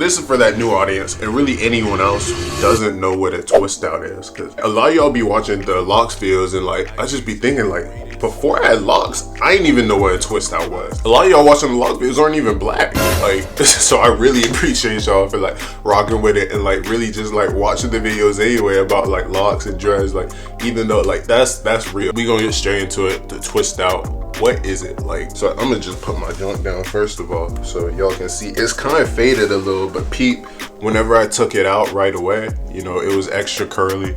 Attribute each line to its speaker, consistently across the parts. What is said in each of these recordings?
Speaker 1: this is for that new audience and really anyone else who doesn't know what a twist out is, because a lot of y'all be watching the Locs videos and like I just be thinking like, before I had locks, I didn't even know what a twist out was. A lot of y'all watching the Locs videos aren't even black. Like, so I really appreciate y'all for like rocking with it and like really just like watching the videos anyway about like locks and dreads. Like, even though like that's real. We gonna get straight into it. The twist out. What is it like? So I'm gonna just put my junk down first of all so y'all can see. It's kind of faded a little, but peep, whenever I took it out right away, you know, it was extra curly.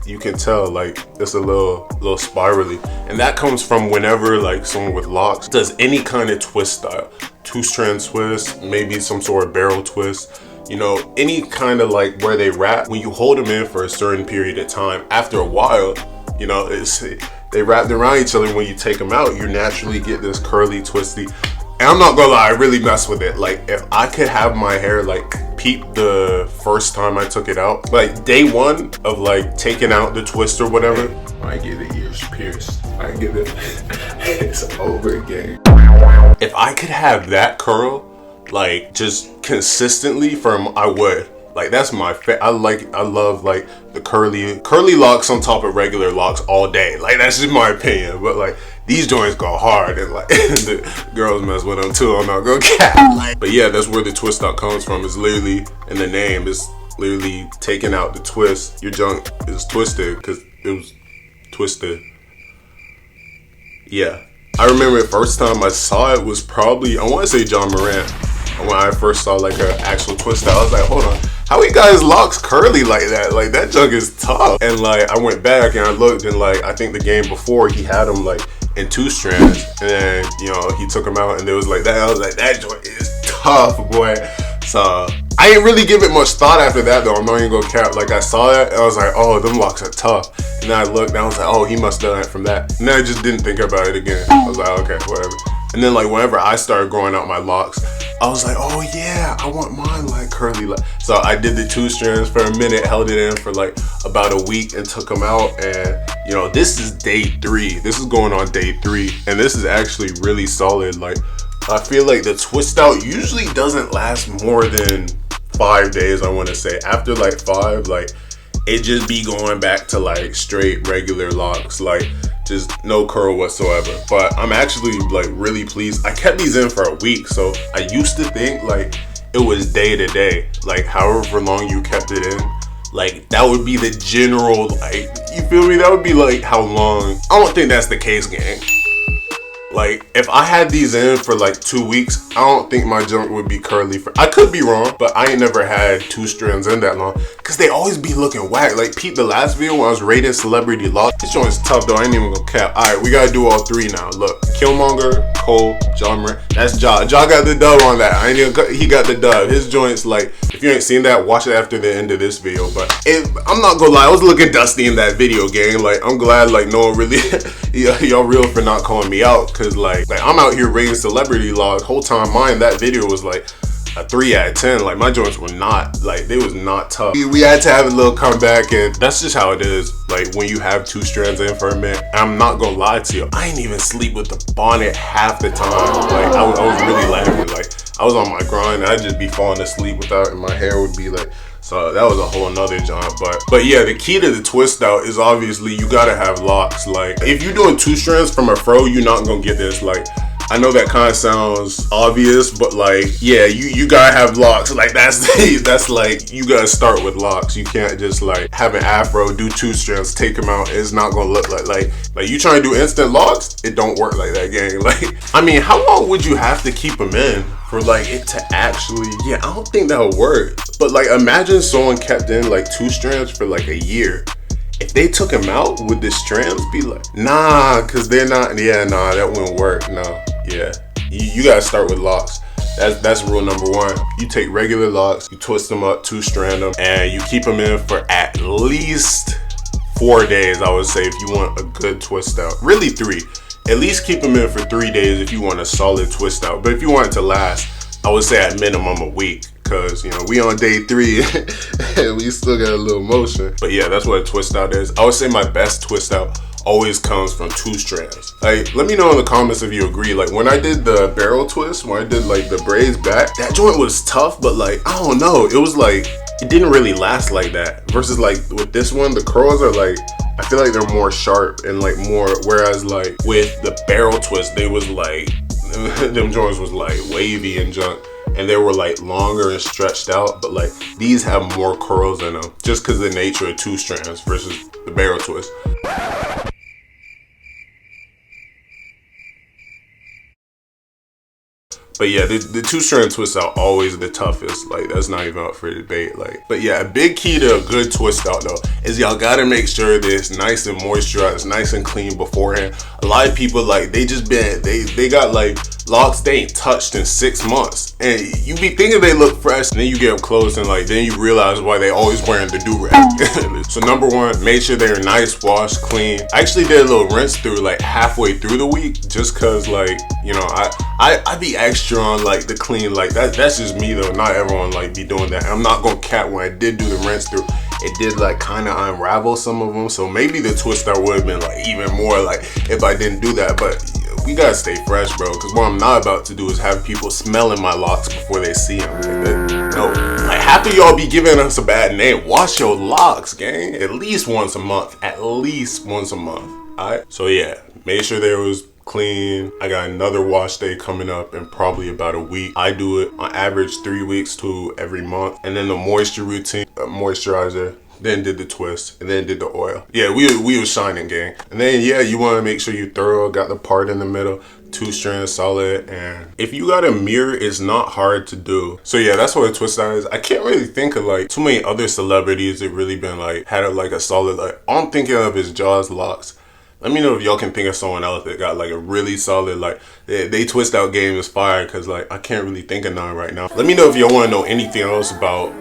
Speaker 1: You can tell like it's a little spirally, and that comes from whenever like someone with locks does any kind of twist style, 2-strand twist, maybe some sort of barrel twist, you know, any kind of like where they wrap. When you hold them in for a certain period of time, after a while, you know, they wrap around each other. When you take them out, you naturally get this curly, twisty. And I'm not gonna lie, I really mess with it. Like, if I could have my hair like peep the first time I took it out, like day one of like taking out the twist or whatever, I get the ears pierced. I get it. It's over again. If I could have that curl, like just consistently I would. Like, that's my I love like the curly locks on top of regular locks all day. Like, that's just my opinion. But like, these joints go hard and like the girls mess with them too. I'm not gonna cap. Like, but yeah, that's where the twist out comes from. It's literally in the name. It's literally taking out the twist. Your junk is twisted because it was twisted. Yeah, I remember the first time I saw it was probably, I want to say John Morant. When I first saw like an actual twist out, I was like, hold on, how he got his locks curly like that? Like, that junk is tough. And like, I went back and I looked, and like, I think the game before he had them like in 2 strands, and then, you know, he took them out and it was like that. I was like, that joint is tough, boy. So I didn't really give it much thought after that though. I'm not even gonna cap. Like, I saw that and I was like, oh, them locks are tough. And then I looked and I was like, oh, he must have done it from that. And then I just didn't think about it again. I was like, okay, whatever. And then like, whenever I started growing out my locks, I was like, oh yeah, I want mine like curly. So I did the 2 strands for a minute, held it in for like about a week and took them out. And you know, this is day 3. This is going on day 3. And this is actually really solid. Like, I feel like the twist out usually doesn't last more than 5 days, I want to say. After like 5, like, it just be going back to like straight regular locks, like just no curl whatsoever. But I'm actually like really pleased. I kept these in for a week, so I used to think like it was day to day, like however long you kept it in, like that would be the general, like, you feel me, that would be like how long. I don't think that's the case, gang. Like, if I had these in for like 2 weeks, I don't think my junk would be curly. I could be wrong, but I ain't never had 2 strands in that long, because they always be looking whack. Like, peep the last video when I was rating celebrity locks. This joint's tough though, I ain't even gonna cap. Alright, we gotta do all 3 now. Look, Killmonger, Cole, John Morant. That's Ja. Ja got the dub on that. He got the dub. His joints, like, if you ain't seen that, watch it after the end of this video. But I'm not gonna lie, I was looking dusty in that video, gang. Like, I'm glad like no one really y'all real for not calling me out, because like I'm out here rating celebrity locks. Whole time mine, that video was like a 3 out of 10. Like, my joints were not, like, they was not tough. We had to have a little comeback, and that's just how it is. Like, when you have 2 strands in for a minute, I'm not gonna lie to you, I ain't even sleep with the bonnet half the time. Like, I was really laughing. Like, I was on my grind, I'd just be falling asleep without, and my hair would be like, so that was a whole nother job. But yeah, the key to the twist out is obviously you gotta have locks. Like, if you're doing 2 strands from a fro, you're not gonna get this. Like, I know that kind of sounds obvious, but like, yeah, you gotta have locks. Like, that's like, you gotta start with locks. You can't just like have an afro, do 2 strands, take them out. It's not gonna look like you trying to do instant locks. It don't work like that, gang. Like, I mean, how long would you have to keep them in for like it to actually? Yeah, I don't think that'll work. But like, imagine someone kept in like 2 strands for like a year. If they took them out, would the strands be like, nah, cause they're not, yeah, nah, that wouldn't work, no, yeah. You gotta start with locks. That's rule number 1. You take regular locks, you twist them up, 2 strand them, and you keep them in for at least 4 days, I would say, if you want a good twist out. Really 3. At least keep them in for 3 days if you want a solid twist out. But if you want it to last, I would say at minimum a week. Cause, you know, we on day 3 and we still got a little motion. But yeah, that's what a twist out is. I would say my best twist out always comes from 2 strands. Like, let me know in the comments if you agree. Like, when I did the barrel twist, when I did like the braids back, that joint was tough, but like, I don't know, it was like, it didn't really last like that. Versus like with this one, the curls are like, I feel like they're more sharp and like more, whereas like with the barrel twist, they was like, them joints was like wavy and junk. And they were like longer and stretched out, but like these have more curls in them just because of the nature of 2 strands versus the barrel twist. But yeah, the 2-strand twist out always the toughest. Like, that's not even up for debate. Like, but yeah, a big key to a good twist out though is y'all gotta make sure that it's nice and moisturized, nice and clean beforehand. A lot of people, like, they just been, they got like locks they ain't touched in 6 months, and you be thinking they look fresh, and then you get up close and like then you realize why they always wearing the do-rag. So number 1, make sure they're nice, washed, clean. I actually did a little rinse through like halfway through the week, just cause like, you know, I be extra on like the clean, like that's just me though. Not everyone like be doing that. I'm not gonna cap, when I did do the rinse through, it did like kind of unravel some of them, so maybe the twist out would have been like even more like if I didn't do that. But we gotta stay fresh, bro, because what I'm not about to do is have people smelling my locks before they see them. No, like half of y'all be giving us a bad name. Wash your locks, gang, at least once a month. At least once a month. Alright, so yeah, make sure there was clean. I got another wash day coming up in probably about a week. I do it on average 3 weeks to every month. And then the moisture routine, moisturizer, then did the twist, and then did the oil. Yeah, we was shining, gang. And then yeah, you want to make sure you thorough, got the part in the middle, 2 strands solid. And if you got a mirror, it's not hard to do. So yeah, that's what a twist out is. I can't really think of like too many other celebrities that really been like had like a solid, like all I'm thinking of is Jaws Locs. Let me know if y'all can think of someone else that got like a really solid, like they twist out game is fire, because like I can't really think of none right now. Let me know if y'all want to know anything else about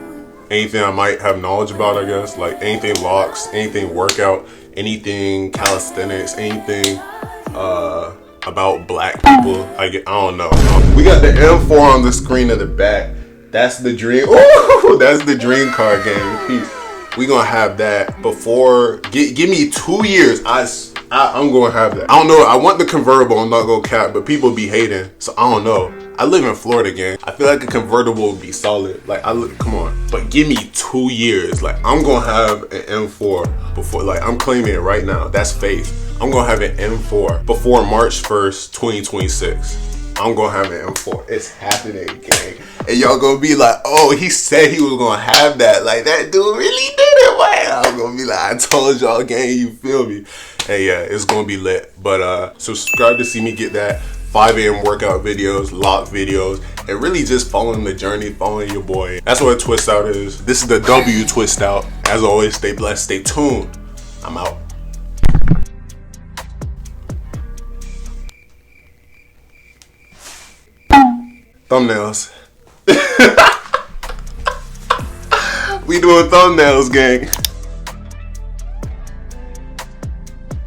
Speaker 1: anything I might have knowledge about, I guess, like anything locks, anything workout, anything calisthenics, anything about black people. I don't know. We got the M4 on the screen of the back. That's the dream. Ooh, that's the dream car game. Peace. We gonna have that before. Give me 2 years. I'm gonna have that. I don't know. I want the convertible. I'm not gonna cap, but people be hating, so I don't know. I live in Florida, gang. I feel like a convertible would be solid. Like, come on. But give me 2 years. Like, I'm gonna have an M4 before. Like, I'm claiming it right now. That's faith. I'm gonna have an M4 before March 1st, 2026. I'm gonna have an M4. It's happening, gang. And y'all gonna be like, oh, he said he was gonna have that. Like, that dude really did it, man. I'm gonna be like, I told y'all, gang, you feel me? And yeah, it's gonna be lit. But subscribe to see me get that 5 a.m. workout videos, lock videos, and really just following the journey, following your boy. That's what a twist out is. This is the W twist out. As always, stay blessed, stay tuned. I'm out. Thumbnails. We doing thumbnails, gang.